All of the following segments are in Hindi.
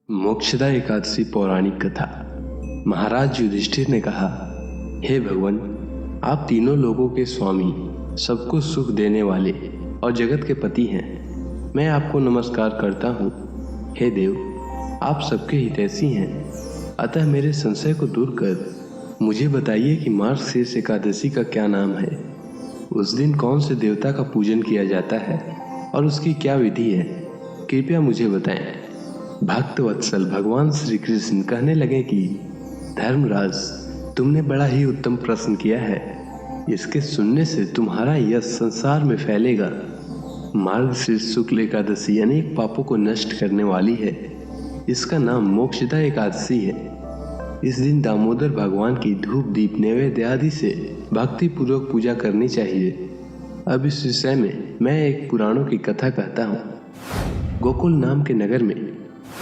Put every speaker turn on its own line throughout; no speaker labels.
मोक्षदा एकादशी पौराणिक कथा। महाराज युधिष्ठिर ने कहा, हे भगवान, आप तीनों लोगों के स्वामी, सबको सुख देने वाले और जगत के पति हैं। मैं आपको नमस्कार करता हूँ। हे देव, आप सबके हितैषी हैं, अतः मेरे संशय को दूर कर मुझे बताइए कि मार्गशीर्ष एकादशी का क्या नाम है। उस दिन कौन से देवता का पूजन किया जाता है और उसकी क्या विधि है, कृपया मुझे बताएं। भक्त वत्सल भगवान श्री कृष्ण कहने लगे कि धर्मराज, तुमने बड़ा ही उत्तम प्रश्न किया है। इसके सुनने से तुम्हारा यश संसार में फैलेगा। मार्गशीर्ष शुक्ल एकादशी अनेक पापों को नष्ट करने वाली है। इसका नाम मोक्षदा एकादशी है। इस दिन दामोदर भगवान की धूप दीप नैवेद्य आदि से भक्ति पूर्वक पूजा करनी चाहिए। अब इस विषय में मैं एक पुराणों की कथा कहता हूँ। गोकुल नाम के नगर में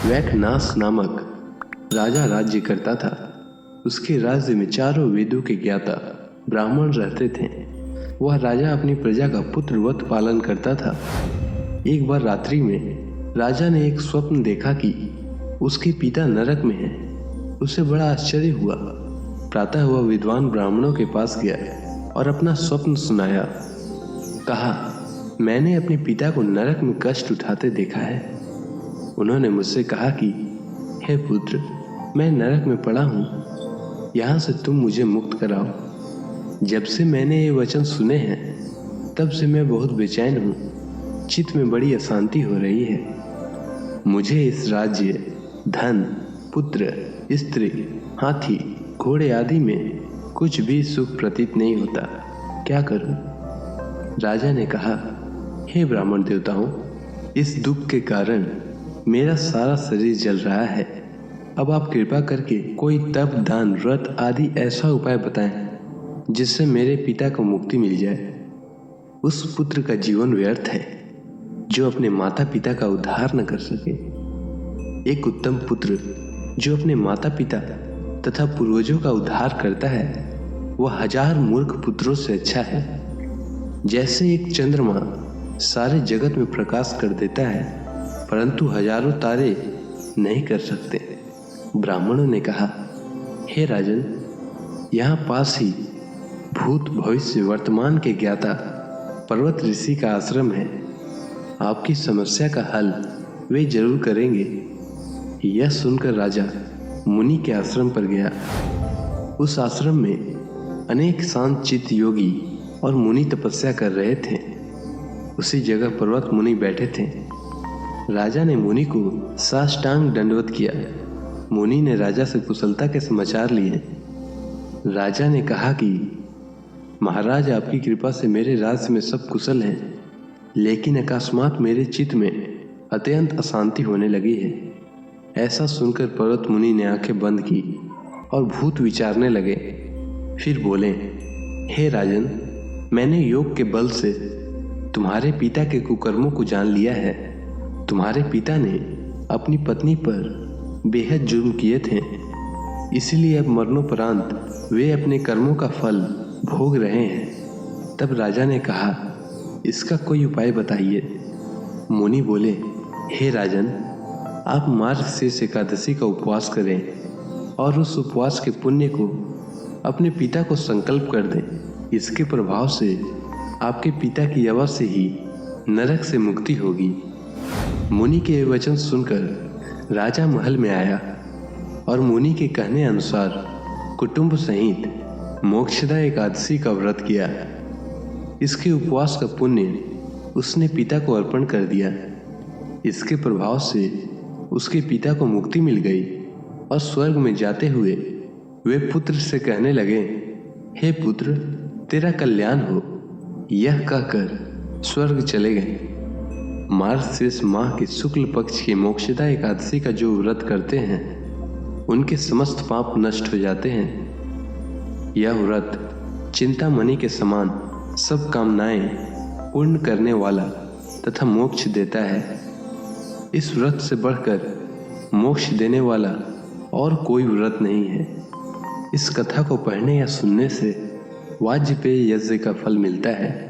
वैखनास नामक राजा राज्य करता था। उसके राज्य में चारों वेदों के ज्ञाता ब्राह्मण रहते थे। वह राजा अपनी प्रजा का पुत्रवत पालन करता था। एक बार रात्रि में राजा ने एक स्वप्न देखा कि उसके पिता नरक में हैं। उसे बड़ा आश्चर्य हुआ। प्रातः वह विद्वान ब्राह्मणों के पास गया और अपना स्वप्न सुनाया। कहा, मैंने अपने पिता को नरक में कष्ट उठाते देखा है। उन्होंने मुझसे कहा कि हे पुत्र, मैं नरक में पड़ा हूँ, यहाँ से तुम मुझे मुक्त कराओ। जब से मैंने ये वचन सुने हैं तब से मैं बहुत बेचैन हूँ। चित्त में बड़ी अशांति हो रही है। मुझे इस राज्य, धन, पुत्र, स्त्री, हाथी, घोड़े आदि में कुछ भी सुख प्रतीत नहीं होता। क्या करूं? राजा ने कहा, हे ब्राह्मण देवताओं, इस दुख के कारण मेरा सारा शरीर जल रहा है। अब आप कृपा करके कोई तप, दान, व्रत आदि ऐसा उपाय बताएं जिससे मेरे पिता को मुक्ति मिल जाए। उस पुत्र का जीवन व्यर्थ है जो अपने माता पिता का उद्धार न कर सके। एक उत्तम पुत्र जो अपने माता पिता तथा पूर्वजों का उद्धार करता है, वह 1000 मूर्ख पुत्रों से अच्छा है। जैसे एक चंद्रमा सारे जगत में प्रकाश कर देता है परंतु हजारों तारे नहीं कर सकते। ब्राह्मणों ने कहा, हे राजन, यहाँ पास ही भूत, भविष्य, वर्तमान के ज्ञाता पर्वत ऋषि का आश्रम है। आपकी समस्या का हल वे जरूर करेंगे। यह सुनकर राजा मुनि के आश्रम पर गया। उस आश्रम में अनेक शांत चित्त योगी और मुनि तपस्या कर रहे थे। उसी जगह पर्वत मुनि बैठे थे। राजा ने मुनि को साष्टांग दंडवत किया। मुनि ने राजा से कुशलता के समाचार लिए। राजा ने कहा कि महाराज, आपकी कृपा से मेरे राज्य में सब कुशल हैं, लेकिन अकस्मात मेरे चित्त में अत्यंत अशांति होने लगी है। ऐसा सुनकर पर्वत मुनि ने आंखें बंद की और भूत विचारने लगे। फिर बोले, हे राजन, मैंने योग के बल से तुम्हारे पिता के कुकर्मों को जान लिया है। तुम्हारे पिता ने अपनी पत्नी पर बेहद जुर्म किए थे, इसलिए अब मरणोपरांत वे अपने कर्मों का फल भोग रहे हैं। तब राजा ने कहा, इसका कोई उपाय बताइए। मुनि बोले, हे राजन, आप मार्गशीर्ष एकादशी का उपवास करें और उस उपवास के पुण्य को अपने पिता को संकल्प कर दें। इसके प्रभाव से आपके पिता की अवश्य ही नरक से मुक्ति होगी। मुनि के वचन सुनकर राजा महल में आया और मुनि के कहने अनुसार कुटुंब सहित मोक्षदा एकादशी का व्रत किया। इसके उपवास का पुण्य उसने पिता को अर्पण कर दिया। इसके प्रभाव से उसके पिता को मुक्ति मिल गई और स्वर्ग में जाते हुए वे पुत्र से कहने लगे, हे पुत्र, तेरा कल्याण हो। यह कहकर स्वर्ग चले गए। मार्गशीर्ष माह के शुक्ल पक्ष के मोक्षदा एकादशी का जो व्रत करते हैं उनके समस्त पाप नष्ट हो जाते हैं। यह व्रत चिंतामणि के समान सब कामनाएं पूर्ण करने वाला तथा मोक्ष देता है। इस व्रत से बढ़कर मोक्ष देने वाला और कोई व्रत नहीं है। इस कथा को पढ़ने या सुनने से वाजपेय यज्ञ का फल मिलता है।